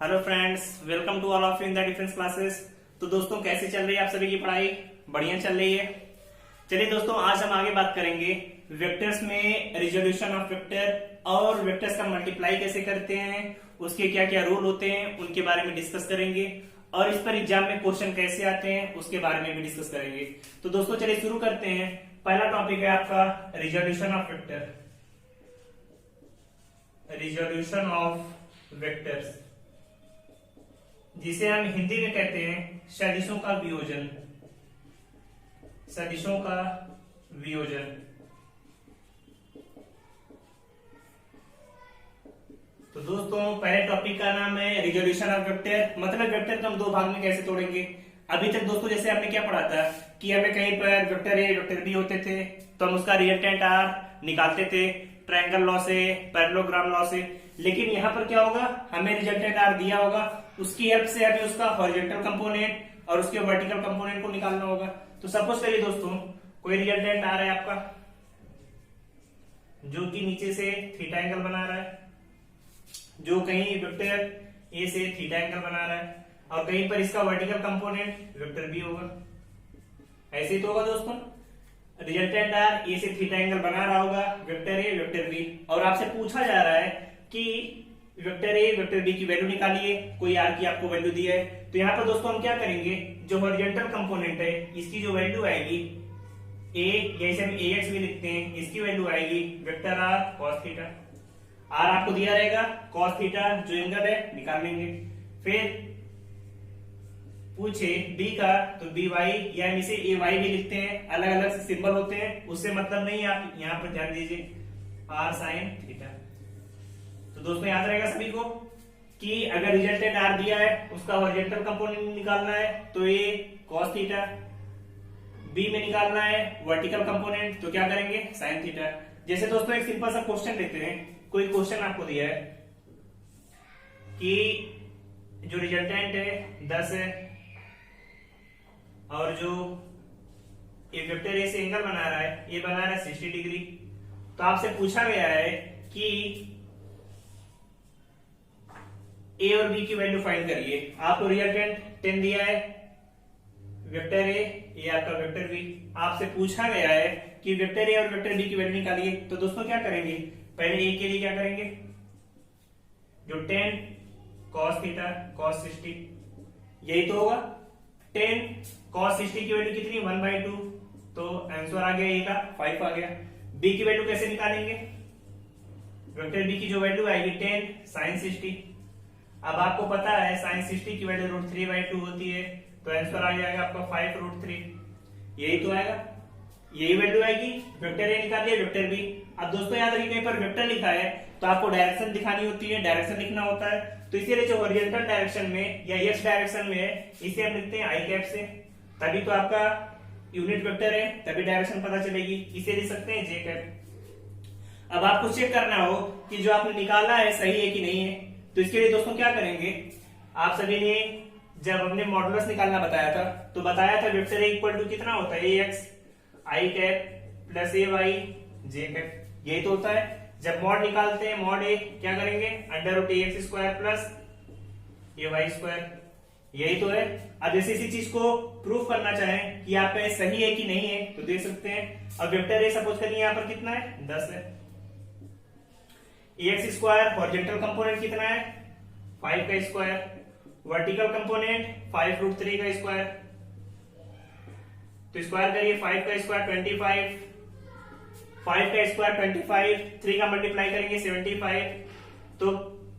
Hello friends, welcome to all of you in the difference classes. तो दोस्तों, कैसे चल रही है आप सभी की पढ़ाई? बढ़िया चल रही है। चलिए दोस्तों, आज हम आगे बात करेंगे वेक्टर्स में रिजोल्यूशन ऑफ वेक्टर और वेक्टर्स का मल्टीप्लाई कैसे करते हैं, उसके क्या क्या रूल होते हैं उनके बारे में डिस्कस करेंगे और इस पर एग्जाम में क्वेश्चन कैसे आते हैं उसके बारे में भी डिस्कस करेंगे। तो दोस्तों चलिए शुरू करते हैं। पहला टॉपिक है आपका resolution of vector. Resolution of vectors, जिसे हम हिंदी में कहते हैं सदिशों का वियोजन। सदिशों का वियोजन। तो दोस्तों, पहले टॉपिक का नाम है रिजोल्यूशन ऑफ वेक्टर। मतलब वेक्टर को हम दो भाग में कैसे तोड़ेंगे। अभी तक दोस्तों जैसे आपने क्या पढ़ा था कि हमें कहीं पर वेक्टर ए वेक्टर बी होते थे तो हम उसका रिजल्टेंट आर निकालते थे ट्रायंगल लॉ से, पैरेललोग्राम लॉ से। लेकिन यहाँ पर क्या होगा, हमें रिजल्टेंट आर दिया होगा, उसकी हेल्प से हमें उसका हॉरिजॉन्टल कंपोनेंट और उसके वर्टिकल कंपोनेंट को निकालना होगा। तो सपोज करिए दोस्तों, कोई रिजल्टेंट आ रहा है आपका जो कि नीचे से थीटा एंगल बना रहा है, जो कहीं वेक्टर ए से थीटा एंगल बना रहा है और कहीं पर इसका वर्टिकल कंपोनेंट वेक्टर बी होगा। ऐसे ही तो होगा दोस्तों, रिजल्टेंट आर ए से थीटा एंगल बना रहा होगा, वेक्टर ए वेक्टर बी, और आपसे पूछा जा रहा है कि वेक्टर ए वेक्टर बी की वैल्यू निकालिए, कोई आर की आपको वैल्यू दी है। तो यहाँ पर दोस्तों हम क्या करेंगे, जो हॉरिजॉन्टल कंपोनेंट है इसकी जो वैल्यू आएगी ए, जैसे हम ए एक्स भी लिखते हैं, इसकी वैल्यू आएगी vector R cos theta. R आपको दिया रहेगा, कॉस थीटा जो एंगल है निकाल लेंगे। फिर पूछे बी का तो बी वाई, या हम इसे ए वाई भी लिखते हैं, अलग अलग सिंबल होते हैं, उससे मतलब नहीं है, आप यहाँ पर ध्यान दीजिए आर साइन थीटा। तो दोस्तों याद रहेगा सभी को कि अगर रिजल्टेंट आर दिया है उसका हॉरिजॉन्टल कंपोनेंट निकालना है तो ए कॉस थीटा, बी में निकालना है वर्टिकल कंपोनेंट तो क्या करेंगे साइन थीटा। जैसे दोस्तों एक सिंपल सा क्वेश्चन लेते हैं, कोई क्वेश्चन आपको दिया है कि जो रिजल्टेंट है 10 है और जो एक वेक्टर ए से एंगल बना रहा है, ये बना रहा है 60 डिग्री। तो आपसे पूछा गया है कि ए और बी की वैल्यू फाइंड करिए। आपको रिजल्टेंट 10 दिया है, वेक्टर ए, ये आपका वेक्टर बी। आपसे पूछा गया है कि वेक्टर ए और वेक्टर बी की वैल्यू निकालिए। तो दोस्तों क्या करेंगे, पहले ए के लिए क्या करेंगे, जो 10 cos थीटा cos 60, यही तो होगा। 10 cos 60 की वैल्यू कितनी 1/2, तो आंसर आ गया ए का 5 आ गया। बी की वैल्यू कैसे निकालेंगे, वेक्टर बी की जो वैल्यू आएगी 10 sin 60। अब आपको पता है sin 60 की वैल्यू √3/2 होती है, तो आंसर आ जाएगा आपका 5√3। यही तो आएगा, यही वैल्यू आएगी। वेक्टर ए निकालिए वेक्टर बी। अब दोस्तों याद रखिए, कहीं पर वेक्टर लिखा है तो आपको डायरेक्शन दिखानी होती है, डायरेक्शन लिखना होता है। तो इसीलिए जो हॉरिजॉन्टल डायरेक्शन में या एक्स डायरेक्शन में है इसे हम लिखते हैं आई कैप से, तभी तो आपका यूनिट वेक्टर है, तभी डायरेक्शन पता चलेगी। इसे लिख सकते हैं जे कैप। अब आपको चेक करना हो कि जो आपने निकाला है सही है कि नहीं है, तो इसके लिए दोस्तों क्या करेंगे, आप सभी ने जब हमने मॉडुलस निकालना बताया था तो बताया था वेक्टर ए इक्वल टू कितना होता है, ए एक्स आई कैप प्लस ए वाई जे कैप। यही तो होता है। जब मॉड निकालते हैं, मॉड ए क्या करेंगे, √ax² प्लस ए वाई स्क्वायर। यही तो है। अब जैसे इसी चीज को प्रूफ करना चाहें कि आपका ये सही है कि नहीं है तो देख सकते हैं। अब वेक्टर ए सपोज करिए यहाँ पर कितना है 10 है, ax² हॉरिजॉन्टल कंपोनेंट कितना है 5 का स्क्वायर, वर्टिकल कंपोनेंट 5√3 का स्क्वायर। तो स्क्वायर करिए, 5 का स्क्वायर 25, 5 का स्क्वायर 25, 3 का मल्टीप्लाई करेंगे 75, तो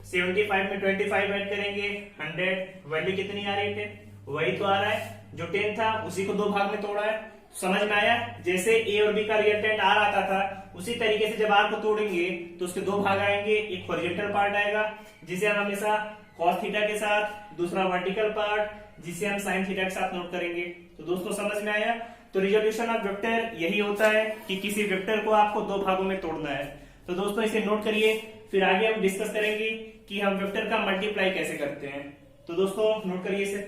75 में 25 ऐड करेंगे 100। वैल्यू कितनी आ रही है 10, वही तो आ रहा है जो 10 था, उसी को दो भाग में तोड़ा है। समझ में आया, जैसे ए और बी का रिजल्टेंट आर आता था उसी तरीके से जब आर को तोड़ेंगे तो उसके दो भाग आएंगे, एक हॉरिजॉन्टल पार्ट आएगा जिसे हम हमेशा cos थीटा के साथ, दूसरा वर्टिकल पार्ट जिसे हम sin थीटा के साथ नोट करेंगे। तो दोस्तों समझ में आया। तो रिजोल्यूशन ऑफ वेक्टर यही होता है कि किसी वेक्टर को आपको दो भागों में तोड़ना है। तो दोस्तों इसे नोट करिए, फिर आगे हम डिस्कस करेंगे कि हम वेक्टर का मल्टीप्लाई कैसे करते हैं। तो दोस्तों नोट करिए इसे।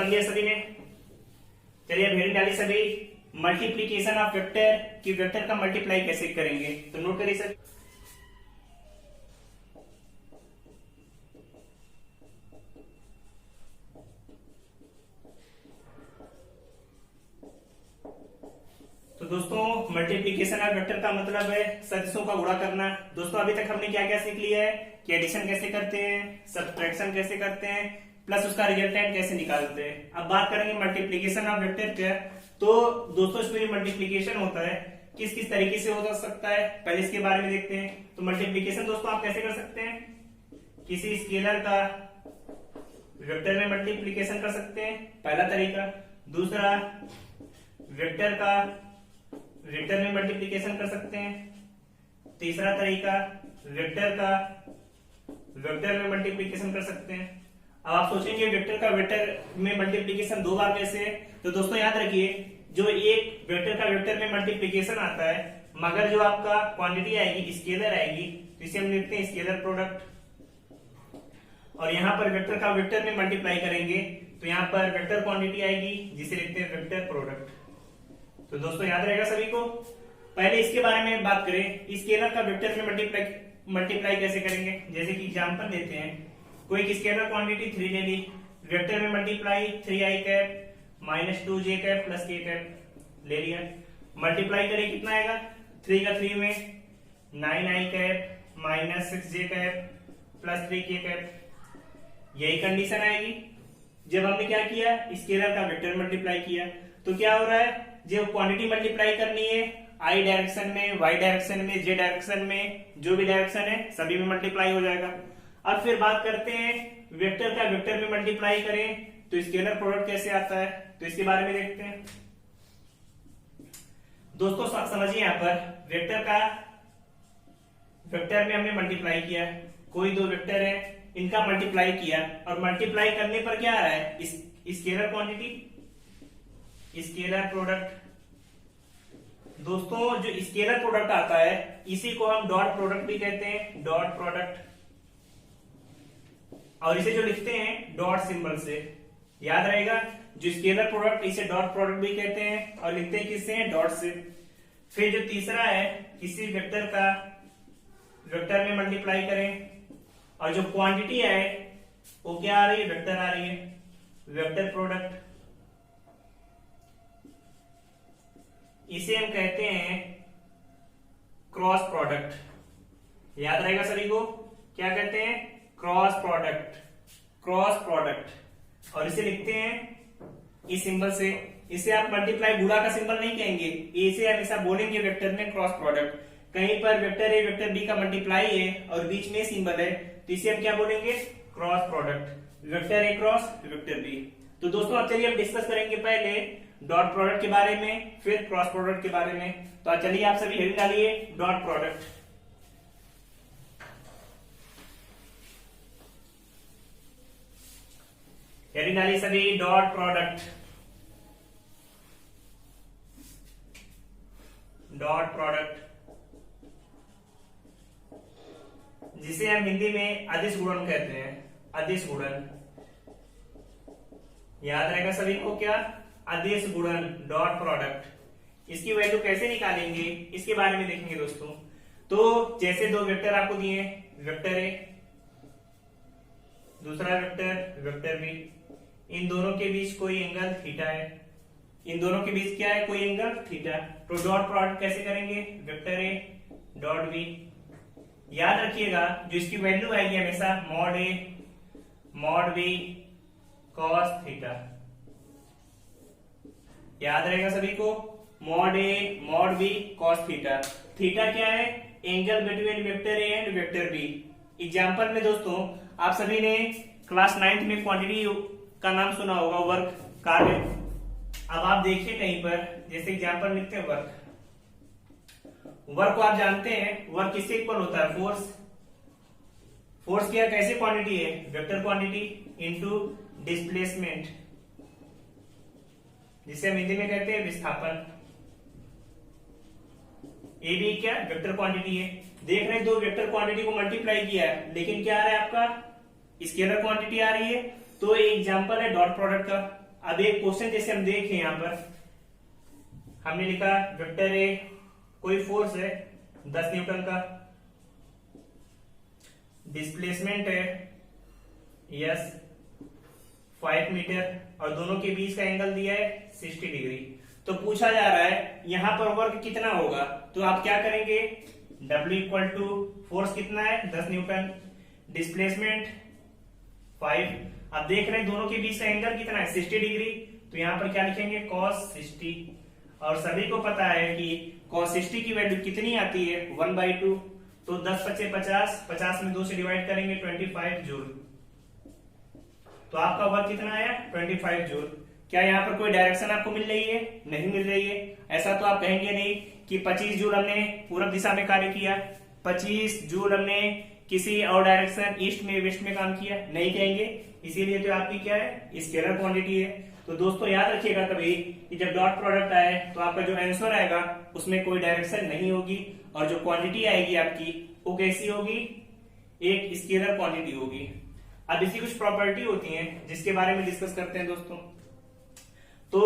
कर लिया सभी ने? चलिए अब हेडिंग डाली सभी, मल्टीप्लीकेशन ऑफ वेक्टर, कि वेक्टर का मल्टीप्लाई कैसे करेंगे, तो नोट करिए सर। तो दोस्तों मल्टीप्लीकेशन ऑफ वेक्टर का मतलब है सदिशों का गुणा करना। दोस्तों अभी तक हमने क्या क्या सीख लिया है कि एडिशन कैसे करते हैं, सब्ट्रैक्शन कैसे करते हैं, प्लस उसका रिजल्टेंट कैसे निकालते हैं। अब बात करेंगे मल्टीप्लीकेशन ऑफ वेक्टर क्या। तो दोस्तों इसमें जो मल्टीप्लीकेशन होता है किस किस तरीके से हो सकता है, पहले इसके बारे में देखते हैं। तो मल्टीप्लीकेशन दोस्तों आप कैसे कर सकते हैं, किसी स्केलर का वेक्टर में मल्टीप्लीकेशन कर सकते हैं, पहला तरीका। दूसरा, वेक्टर का वेक्टर में मल्टीप्लीकेशन कर सकते हैं। तीसरा तरीका, वेक्टर का वेक्टर में मल्टीप्लीकेशन कर सकते हैं। अब आप सोचेंगे वेक्टर का वेक्टर में मल्टीप्लीकेशन दो बार कैसे है, तो दोस्तों याद रखिए जो एक वेक्टर का वेक्टर में मल्टीप्लीकेशन आता है, मगर जो आपका क्वांटिटी आएगी स्केलर आएगी, तो इसे हम लिखते हैं स्केलर प्रोडक्ट। और यहाँ पर वेक्टर का वेक्टर में मल्टीप्लाई करेंगे तो यहाँ पर वेक्टर क्वांटिटी आएगी जिसे लिखते हैं वेक्टर प्रोडक्ट। तो दोस्तों याद रहेगा सभी को। पहले इसके बारे में बात करें, स्केलर का वेक्टर में मल्टीप्लाई कैसे करेंगे। जैसे कि एग्जांपल देते हैं, कोई एक स्केलर क्वांटिटी 3 ले ली, वेक्टर में multiply 3i cap minus 2j cap plus k cap ले लिया, मल्टीप्लाई करें कितना आएगा, 3 का 3 में 9i cap minus 6j cap plus 3k cap. यही कंडीशन आएगी जब हमने क्या किया, स्केलर का वेक्टर मल्टीप्लाई किया। तो क्या हो रहा है, जब क्वांटिटी मल्टीप्लाई करनी है आई डायरेक्शन में, वाई डायरेक्शन में, जे डायरेक्शन में, जो भी डायरेक्शन है सभी में मल्टीप्लाई हो जाएगा। अब फिर बात करते हैं वेक्टर का वेक्टर में मल्टीप्लाई करें तो स्केलर प्रोडक्ट कैसे आता है, तो इसके बारे में देखते हैं। दोस्तों समझिए, यहाँ पर वेक्टर का वेक्टर में हमने मल्टीप्लाई किया, कोई दो वेक्टर है इनका मल्टीप्लाई किया, और मल्टीप्लाई करने पर क्या आ रहा है, स्केलर क्वांटिटी स्केलर प्रोडक्ट। दोस्तों जो स्केलर प्रोडक्ट आता है इसी को हम डॉट प्रोडक्ट भी कहते हैं, डॉट प्रोडक्ट। और इसे जो लिखते हैं डॉट सिंबल से, याद रहेगा, जो स्केलर प्रोडक्ट इसे डॉट प्रोडक्ट भी कहते हैं और लिखते हैं किससे, डॉट से। फिर जो तीसरा है, किसी वेक्टर का वेक्टर में मल्टीप्लाई करें और जो क्वांटिटी है वो क्या आ रही है, वेक्टर आ रही है, वेक्टर प्रोडक्ट। इसे हम कहते हैं क्रॉस प्रोडक्ट। याद रहेगा सभी को, क्या कहते हैं, क्रॉस प्रोडक्ट, क्रॉस प्रोडक्ट। और इसे लिखते हैं इस सिंबल से। इसे आप मल्टीप्लाई गुणा का सिंबल नहीं कहेंगे, इसे हमेशा बोलेंगे वेक्टर में क्रॉस प्रोडक्ट। कहीं पर वेक्टर ए वेक्टर बी का मल्टीप्लाई है और बीच में सिंबल है तो इसे हम क्या बोलेंगे, cross product, vector A cross vector B. तो दोस्तों अब चलिए हम डिस्कस करेंगे पहले डॉट प्रोडक्ट के बारे में, फिर क्रॉस प्रोडक्ट के बारे में। तो चलिए आप सभी हेडिंग डालिए डॉट प्रोडक्ट। हेडिंग डालिए सभी डॉट प्रोडक्ट, डॉट प्रोडक्ट, जिसे हम हिंदी में अदिश गुणन कहते हैं, अदिश गुणन। याद रहेगा सभी को, क्या, अदिश गुणन, डॉट प्रोडक्ट। इसकी वैल्यू कैसे निकालेंगे इसके बारे में देखेंगे दोस्तों। तो जैसे दो वेक्टर आपको दिए, वेक्टर ए दूसरा वेक्टर वेक्टर बी, इन दोनों के बीच कोई एंगल थीटा है, इन दोनों के बीच क्या है, कोई एंगल थीटा। तो डॉट प्रोडक्ट कैसे करेंगे, वेक्टर ए डॉट बी। याद रखिएगा जो इसकी वैल्यू आएगी हमेशा mod A mod B cos theta. याद रहेगा सभी को, mod A mod B cos theta. Theta क्या है, angle between vector A and vector B. Example में दोस्तों आप सभी ने क्लास 9th में क्वांटिटी का नाम सुना होगा, वर्क, कार्य। अब आप देखिए कहीं पर, जैसे एग्जांपल लिखते हैं वर्क, वर्क को आप जानते हैं वर्क किससे इक्वल होता है, फोर्स। फोर्स क्या कैसे क्वांटिटी है, वेक्टर क्वांटिटी इनटू डिस्प्लेसमेंट, जिसे हम हिंदी में कहते हैं विस्थापन। ए भी क्या वेक्टर क्वांटिटी है। देख रहे हैं दो वेक्टर क्वांटिटी को मल्टीप्लाई किया है, लेकिन क्या आ रहा है आपका, स्केलर क्वांटिटी आ रही है। तो एग्जांपल है डॉट प्रोडक्ट का। अब एक क्वेश्चन जैसे हम देखें, यहां पर हमने लिखा वेक्टर ए, कोई फोर्स है 10 न्यूटन का, डिस्प्लेसमेंट है यस 5 मीटर, और दोनों के बीच का एंगल दिया है 60 डिग्री। तो पूछा जा रहा है यहां पर वर्क कितना होगा, तो आप क्या करेंगे, W इक्वल टू फोर्स कितना है 10 न्यूटन, डिस्प्लेसमेंट 5, अब देख रहे हैं दोनों के बीच का एंगल कितना है 60 डिग्री, तो यहां पर क्या लिखेंगे cos 60, और सभी को पता है कि cos 60 की वैल्यू कितनी आती है 1/2, तो 10 × 5 = 50, 50 में 2 से डिवाइड करेंगे 25 जूल, तो आपका वर्क कितना आया 25 जूल। क्या यहाँ पर कोई डायरेक्शन आपको मिल रही है, नहीं मिल रही है, ऐसा तो आप कहेंगे नहीं कि 25 जूल हमने पूरब दिशा में कार्य किया, 25 जूल हमने किसी और डायरेक्शन ईस्ट में वेस्ट में काम किया, नहीं कहेंगे, इसीलिए तो आपकी क्या है स्केलर क्वांटिटी है। तो दोस्तों याद रखिएगा कभी कि जब डॉट प्रोडक्ट आए तो आपका जो आंसर आएगा उसमें कोई डायरेक्शन नहीं होगी, और जो क्वांटिटी आएगी आपकी वो कैसी होगी, एक स्केलर क्वांटिटी होगी। अब इसकी कुछ प्रॉपर्टी होती हैं जिसके बारे में डिस्कस करते हैं दोस्तों। तो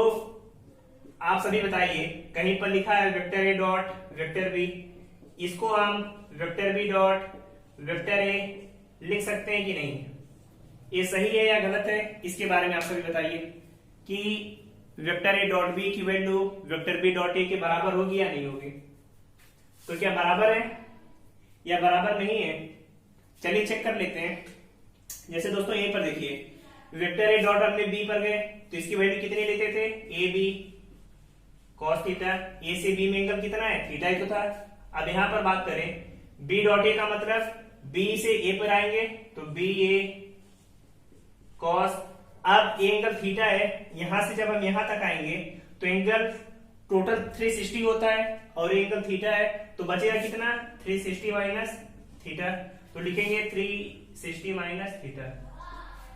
आप सभी बताइए, कहीं पर लिखा है vector A dot vector B, इसको हम vector B dot vector A लिख सकते हैं कि नहीं, ये सही है या गलत है, इसके बारे में आप सभी बताइए कि वेक्टर ए डॉट बी की value vector B dot A के बराबर होगी या नहीं होगी। तो क्या बराबर है या बराबर नहीं है, चलिए चेक कर लेते हैं। जैसे दोस्तों यहीं पर देखिए वेक्टर ए डॉट हमने बी पर गए तो इसकी वैल्यू कितनी लेते थे, ए बी कॉस थीटा, ए से बी में एंगल कितना है थीटा ही तो था। अब यहां पर बात करें बी डॉट ए का मतलब बी से ए पर आएंगे तो बी ए कॉस, अब ए एंगल थीटा है, यहां से जब हम यहां तक आएंगे तो एंगल टोटल 360 होता है और एंगल थीटा है, तो बचेगा कितना 360 माइनस थीटा, तो लिखेंगे 360 माइनस थीटा।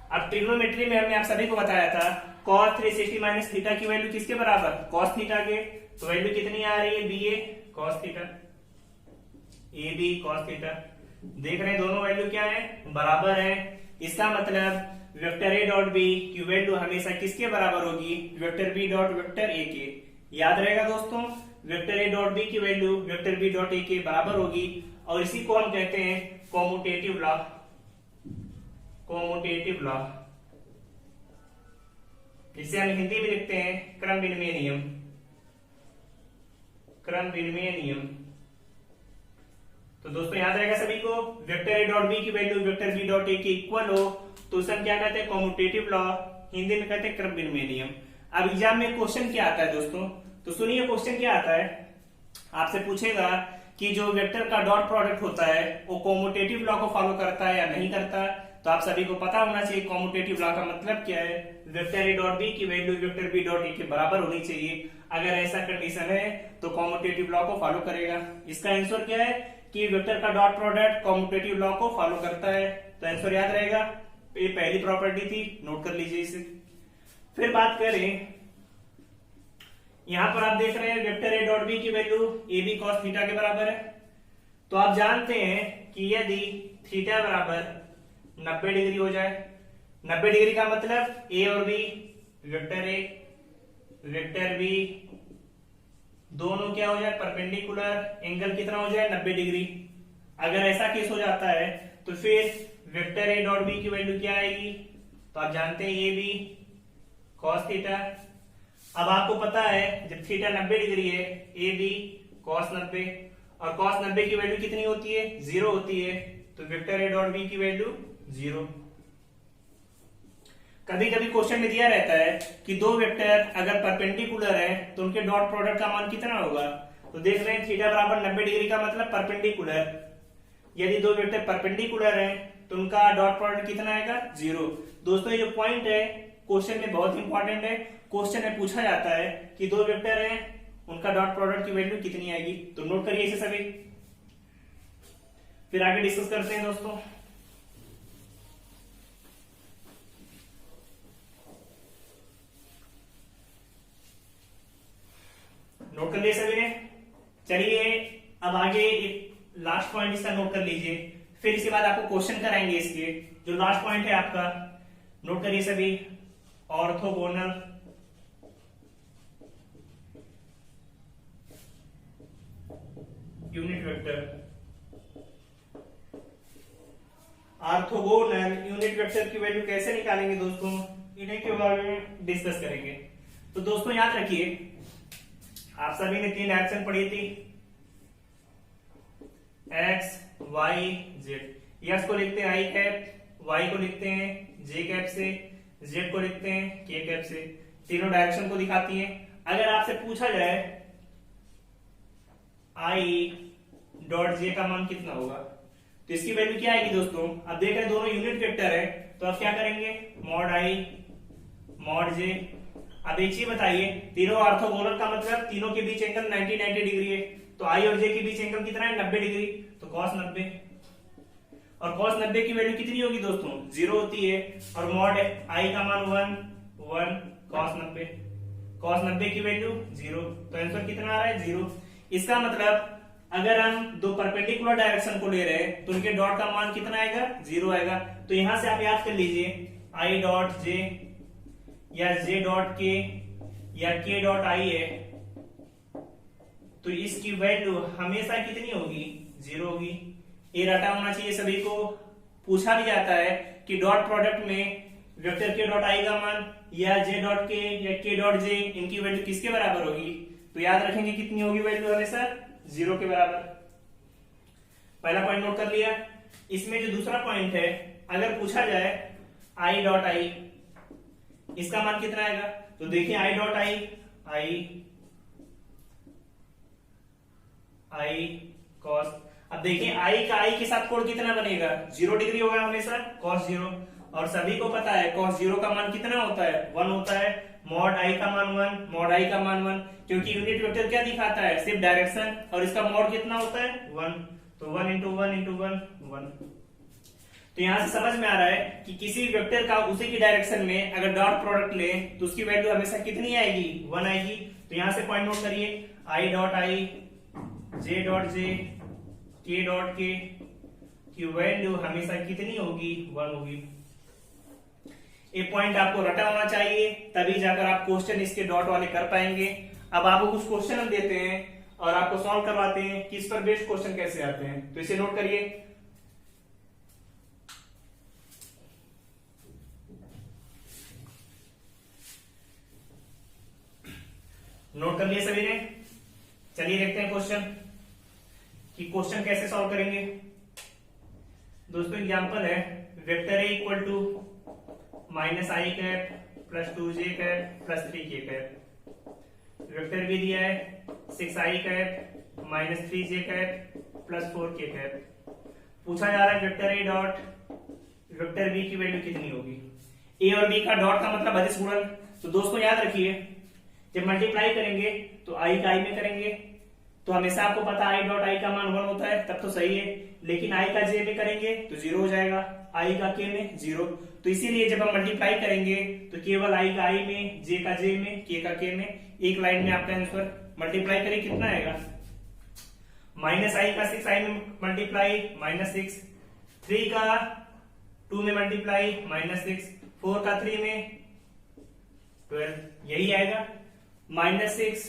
अब ट्रिग्नोमेट्री में हमने आप सभी को बताया था cos 360 माइनस थीटा की वैल्यू किसके बराबर, cos थीटा के, तो वैल्यू कितनी आ रही है B A cos theta, A B cos theta. देख रहे हैं दोनों वैल्यू क्या है, बराबर है। इसका मतलब वेक्टर ए डॉट बी की वैल्यू हमेशा किसके बराबर होगी, vector B dot vector A के। याद रहेगा दोस्तों, वेक्टर ए डॉट बी की value vector B dot A के बराबर होगी, और इसी को हम कहते हैं कॉम्यूटेटिव लॉ, कॉम्यूटेटिव लॉ, इसे हम हिंदी में लिखते हैं क्रम विनिमय नियम, क्रम विनिमय नियम। तो दोस्तों याद रहेगा सभी को, वेक्टर ए डॉट बी की value vector B dot A के इक्वल हो तो उसे हम क्या कहते हैं कॉम्यूटेटिव लॉ, हिंदी में कहते हैं क्रम विनिमय नियम। अब एग्जाम में क्वेश्चन क्या आता है दोस्तों, तो सुनिए क्वेश्चन क्या आता है, आपसे पूछेगा कि जो वेक्टर का डॉट प्रोडक्ट होता है वो कॉम्यूटेटिव लॉ को फॉलो करता है या नहीं करता। तो आप सभी को पता होना चाहिए कॉम्यूटेटिव लॉ का मतलब क्या है, वेक्टर ए डॉट बी की value vector B dot A के बराबर होनी चाहिए। अगर ऐसा कंडीशन है तो कॉम्यूटेटिव लॉ को फॉलो करेगा। इसका आंसर क्या है कि वेक्टर का डॉट प्रोडक्ट कॉम्यूटेटिव लॉ को फॉलो करता है, तो आंसर याद रहेगा, ये पहली प्रॉपर्टी थी, नोट कर लीजिए इसे। फिर बात करें, यहां पर आप देख रहे हैं वेक्टर ए डॉट बी की value A B cos theta के बराबर है, तो आप जानते हैं कि यदि थीटा बराबर 90 डिग्री हो जाए, 90 डिग्री का मतलब ए और B, vector A vector B दोनों क्या हो जाए परपेंडिकुलर, एंगल कितना हो जाए 90 डिग्री। अगर ऐसा केस हो जाता है तो फिर वेक्टर ए डॉट बी की वैल्यू क्या आएगी, तो आप जानते हैं ए बी कॉस थीटा। अब आपको पता है जब थीटा 90 डिग्री है ए बी कॉस 90, और कॉस 90 की वैल्यू कितनी होती है 0 होती है, तो वेक्टर ए डॉट बी की वैल्यू 0। कभी कभी क्वेश्चन में दिया रहता है कि दो वेक्टर अगर परपेंडिकुलर है तो उनके डॉट प्रोडक्ट का मान कितना होगा, तो देख रहे हैं थीटा बराबर 90 डिग्री का मतलब परपेंडिकुलर, यदि दो वेक्टर परपेंडिकुलर हैं तो उनका डॉट प्रोडक्ट कितना आएगा 0। दोस्तों ये जो पॉइंट है क्वेश्चन में बहुत इंपॉर्टेंट है, क्वेश्चन में पूछा जाता है कि दो वेक्टर हैं उनका डॉट प्रोडक्ट की वैल्यू कितनी आएगी, तो नोट करिए इसे सभी, फिर आगे डिस्कस करते हैं दोस्तों। नोट कर लिए सभी ने, चलिए अब आगे एक लास्ट पॉइंट इसका नोट कर लीजिए, फिर इसके बाद आपको क्वेश्चन कराएंगे। इसके जो लास्ट पॉइंट है आपका, नोट करिए सभी, orthogonal vector, orthogonal unit vector की वैल्यू कैसे निकालेंगे दोस्तों, इन्हीं के बारे में डिस्कस करेंगे। तो दोस्तों याद रखिए, आप सभी ने 3 डायरेक्शन पढ़ी थी, एक्स वाई जेड। एक्स को लिखते हैं आई कैप, वाई को लिखते हैं जे कैप से, जेड को लिखते हैं के कैप से। तीनों डायरेक्शन को दिखाती है। अगर आपसे पूछा जाए आई डॉट जे का मान कितना होगा, तो इसकी वैल्यू क्या आएगी दोस्तों। अब देख रहे हैं दोनों यूनिट वेक्टर है, तो अब क्या करेंगे, मॉड आई मॉड जे। अब एक चीज बताइए, तीनों ऑर्थोगोनल का मतलब तीनों के बीच एंगल 90 डिग्री है, तो आई और जे के बीच एंगल कितना है, 90 डिग्री, तो cos 90। और cos 90 की वैल्यू कितनी होगी दोस्तों, 0 होती है। और मॉड आई का मान 1 cos 90 की वैल्यू 0, तो आंसर कितना आ रहा है, 0। इसका मतलब अगर हम दो परपेंडिकुलर डायरेक्शन को ले रहे हैं तो उनके डॉट का मान कितना आएगा, 0 आएगा। तो यहां से आप याद कर लीजिए, आई डॉट जे या जे डॉट के या के डॉट आई है, तो इसकी वैल्यू हमेशा कितनी होगी, 0 होगी। ये रटा होना चाहिए सभी को। पूछा भी जाता है कि डॉट प्रोडक्ट में वेक्टर के डॉट आई का मान या जे डॉट के या के डॉट जे, इनकी वैल्यू किसके बराबर होगी, तो याद रखेंगे कितनी होगी वैल्यू, हमेशा 0 के बराबर। पहला पॉइंट नोट कर लिया। इसमें जो दूसरा पॉइंट है, अगर पूछा जाए आई डॉट आई, इसका मान कितना आएगा, तो देखिए आई डॉट आई कॉस। अब देखिए आई का आई के साथ कोण कितना बनेगा, 0 डिग्री होगा हमेशा, cos 0। और सभी को पता है cos 0 का मान कितना होता है, 1 होता है। मॉड आई का मान 1, मॉड आई का मान 1, क्योंकि यूनिट वेक्टर क्या दिखाता है, सिर्फ डायरेक्शन, और इसका मॉड कितना होता है, 1, तो 1 इंटू 1 इंटू 1। तो यहां से समझ में आ रहा है कि किसी वेक्टर का उसी की डायरेक्शन में अगर डॉट प्रोडक्ट ले तो उसकी वैल्यू हमेशा कितनी आएगी, 1 आएगी। तो यहां से पॉइंट नोट करिए, I dot I J dot J के डॉट के की वैल्यू हमेशा कितनी होगी, 1 होगी। ये पॉइंट आपको रटा होना चाहिए, तभी जाकर आप क्वेश्चन इसके डॉट वाले कर पाएंगे। अब आपको कुछ क्वेश्चन हम देते हैं और आपको सॉल्व करवाते हैं कि इस पर बेस्ड क्वेश्चन कैसे आते हैं, तो इसे नोट करिए। नोट कर लिए सभी ने, चलिए देखते हैं क्वेश्चन कि क्वेश्चन कैसे सॉल्व करेंगे। दोस्तों एग्जांपल है, vector A equal to minus I cap plus 2j cap plus 3k cap. Vector भी दिया है 6i cap minus 3j cap plus 4k cap. पूछा जा रहा है vector A dot vector B की वैल्यू कितनी होगी। ए और बी का डॉट का मतलब अदिश गुणन। तो दोस्तों याद रखिए, जब मल्टीप्लाई करेंगे तो आई का आई में करेंगे, तो हमेशा आपको पता आई डॉट आई का मान 1 होता है, तब तो सही है। लेकिन आई का जे में करेंगे तो 0 हो जाएगा, आई का के में 0। तो इसीलिए जब हम मल्टीप्लाई करेंगे तो केवल आई का आई में, जे का जे में, के का के में, एक लाइन में आपका आंसर। मल्टीप्लाई करें कितना आएगा, माइनस आई का 6i में मल्टीप्लाई -6, 3 का 2 में मल्टीप्लाई -6, 4 का 3 में 12, यही आएगा। -6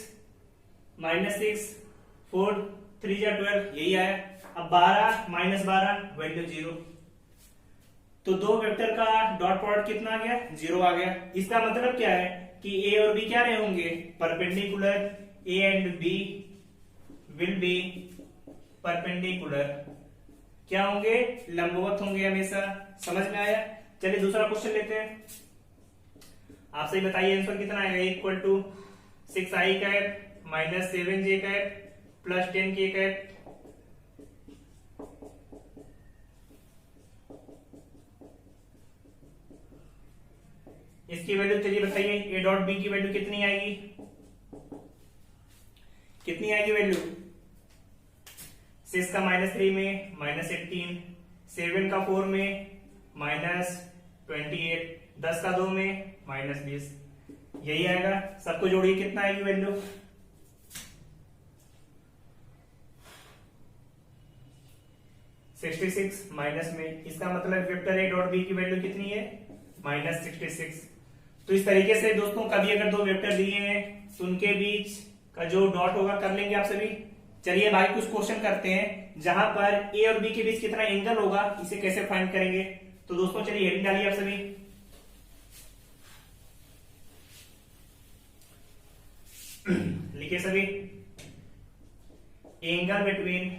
4 3 जा 12, यही आया। अब 12 -12 वैल्यू 0। तो दो वेक्टर का डॉट प्रोडक्ट कितना आ गया, 0 आ गया। इसका मतलब क्या है कि ए और बी क्या रहे होंगे, perpendicular. A and B will be perpendicular, क्या होंगे, लंबवत होंगे हमेशा। समझ में आया। चलिए दूसरा क्वेश्चन लेते हैं। आप सही बताइए आंसर कितना आएगा, equal to 6i cap minus 7j cap plus 10k cap. इसकी वैल्यू चलिए बताइए, ए डॉट बी की वैल्यू कितनी आएगी, कितनी आएगी वैल्यू। 6 का -3 में -18, 7 का 4 में -28, 10 का 2 में -20, यही आएगा। सबको जोड़िए कितना आएगी वैल्यू, 66 माइनस में। इसका मतलब वेक्टर ए डॉट बी की वैल्यू कितनी है, -66। तो इस तरीके से दोस्तों कभी अगर दो वेक्टर दिए हैं तो उनके बीच का जो डॉट होगा कर लेंगे आप सभी। चलिए भाई कुछ क्वेश्चन करते हैं जहां पर ए और बी के बीच कितना एंगल होगा, इसे कैसे फाइंड करेंगे। तो दोस्तों चलिए हेडिंग डालिए आप सभी। लिखिए सभी, एंगल बिटवीन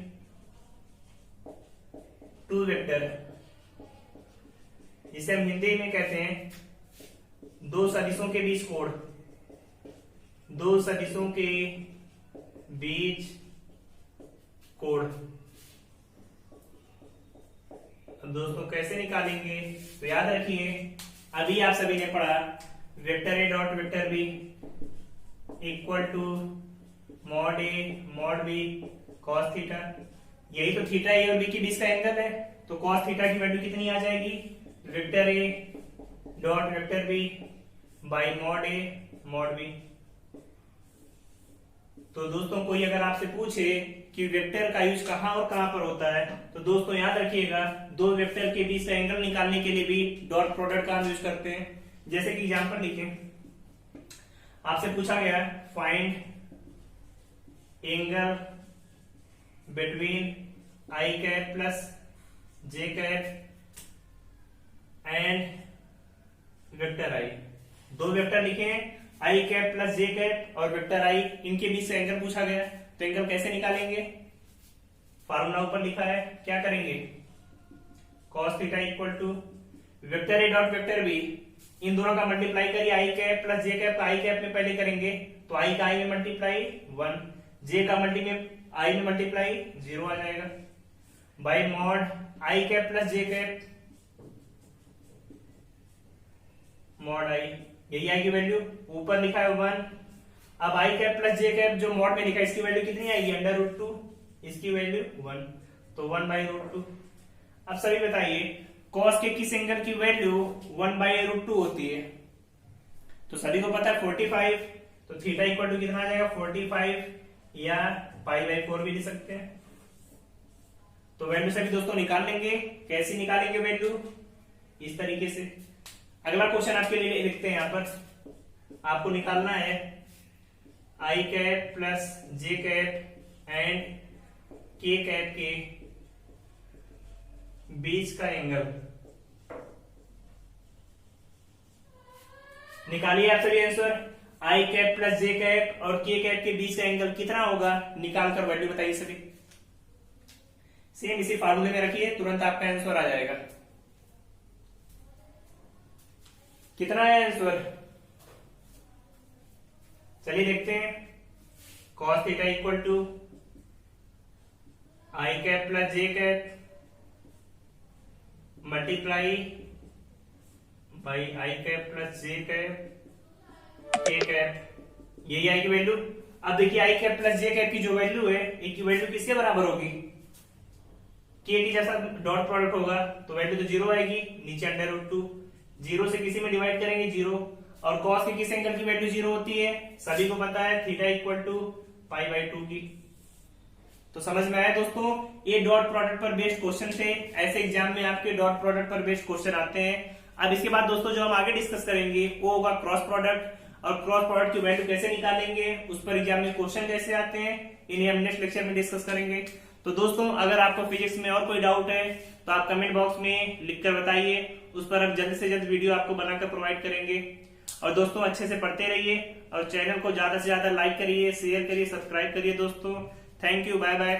टू वेक्टर, जिसे हम हिंदी में कहते हैं दो सदिशों के बीच कोण, दो सदिशों के बीच कोण। अब दोस्तों कैसे निकालेंगे, तो याद रखिए अभी आप सभी ने पढ़ा vector A dot vector B equal to mod A mod B cos theta. यही तो थीटा ए और बी के बीच का एंगल है, तो कॉस थीटा की वैल्यू कितनी आ जाएगी, vector A dot vector B by mod A mod B. तो दोस्तों कोई अगर आपसे पूछे कि वेक्टर का यूज कहां और कहां पर होता है, तो दोस्तों याद रखिएगा दो वेक्टर के बीच का एंगल निकालने के लिए भी डॉट प्रोडक्ट का हम यूज करते हैं। जैसे कि एग्जांपल लिखें, आपसे पूछा गया find angle between I cap plus J cap and vector I. दो वेक्टर लिखे हैं I cap plus J cap और वेक्टर आई, इनके बीच से एंगल पूछा गया, तो एंगल कैसे निकालेंगे। फार्मूला ऊपर लिखा है, क्या करेंगे, cos theta equal to vector A dot vector B, इन दोनों का मल्टीप्लाई करिए, I cap plus J cap का आई कैप में पहले करेंगे तो आई का आई में मल्टीप्लाई 1, जे का मल्टी में आई में मल्टीप्लाई 0 आ जाएगा, by mod I cap plus J cap mod आई, यही आएगी वैल्यू, ऊपर लिखा है 1। अब आई कैप प्लस जे कैप जो मॉड में लिखा है इसकी वैल्यू कितनी आएगी, अंडर रूट 2, इसकी वैल्यू 1, तो 1/√2। अब सभी बताइए कॉस के किस एंगल की वैल्यू 1/√2 होती है, तो सभी को पता है 45, तो थीटा इक्वल टू कितना आ जाएगा 45 या π/4 भी लिख सकते हैं। तो वैल्यू सभी दोस्तों निकाल लेंगे, कैसे निकालेंगे वैल्यू, इस तरीके से। अगला क्वेश्चन आपके लिए लिखते हैं, यहां पर आपको निकालना है I cap plus J cap and K cap के बीच का एंगल। निकालिए आप सभी answer, I cap plus J cap और के कैप के बीच का एंगल कितना होगा, निकाल कर वैल्यू बताइए सभी। सेम इसी फार्मूले में रखिए, तुरंत आपका आंसर आ जाएगा। कितना है आंसर, चलिए देखते हैं। cos theta equal to I cap plus J cap multiply by I cap plus J cap के कैप, यही आएगी वैल्यू। अब देखिए I cap plus J cap की जो वैल्यू है, इनकी वैल्यू किसके बराबर होगी, के की जैसा डॉट प्रोडक्ट होगा तो वैल्यू तो 0 आएगी, नीचे अंडर√2, 0 से किसी में डिवाइड करेंगे 0, और कॉस के किस एंगल की वैल्यू 0 होती है, सभी को पता है थीटा इक्वल टू π/2 की। तो समझ में आया दोस्तों, ये डॉट प्रोडक्ट पर बेस्ड क्वेश्चन थे, ऐसे एग्जाम में आपके डॉट प्रोडक्ट पर बेस्ड क्वेश्चन आते हैं। अब इसके बाद दोस्तों जो हम आगे डिस्कस करेंगे वो होगा क्रॉस प्रोडक्ट, और क्रॉस प्रोडक्ट की वैल्यू कैसे निकालेंगे, उस पर एग्जाम में क्वेश्चन कैसे आते हैं, इन्हें हम नेक्स्ट लेक्चर में डिस्कस करेंगे। तो दोस्तों अगर आपको फिजिक्स में और कोई डाउट है तो आप कमेंट बॉक्स में लिखकर बताइए, उस पर हम जल्द से जल्द वीडियो आपको बनाकर प्रोवाइड करेंगे। और दोस्तों अच्छे से पढ़ते रहिए और चैनल को ज्यादा से ज्यादा लाइक करिए, शेयर करिए, सब्सक्राइब करिए दोस्तों। Thank you, bye bye.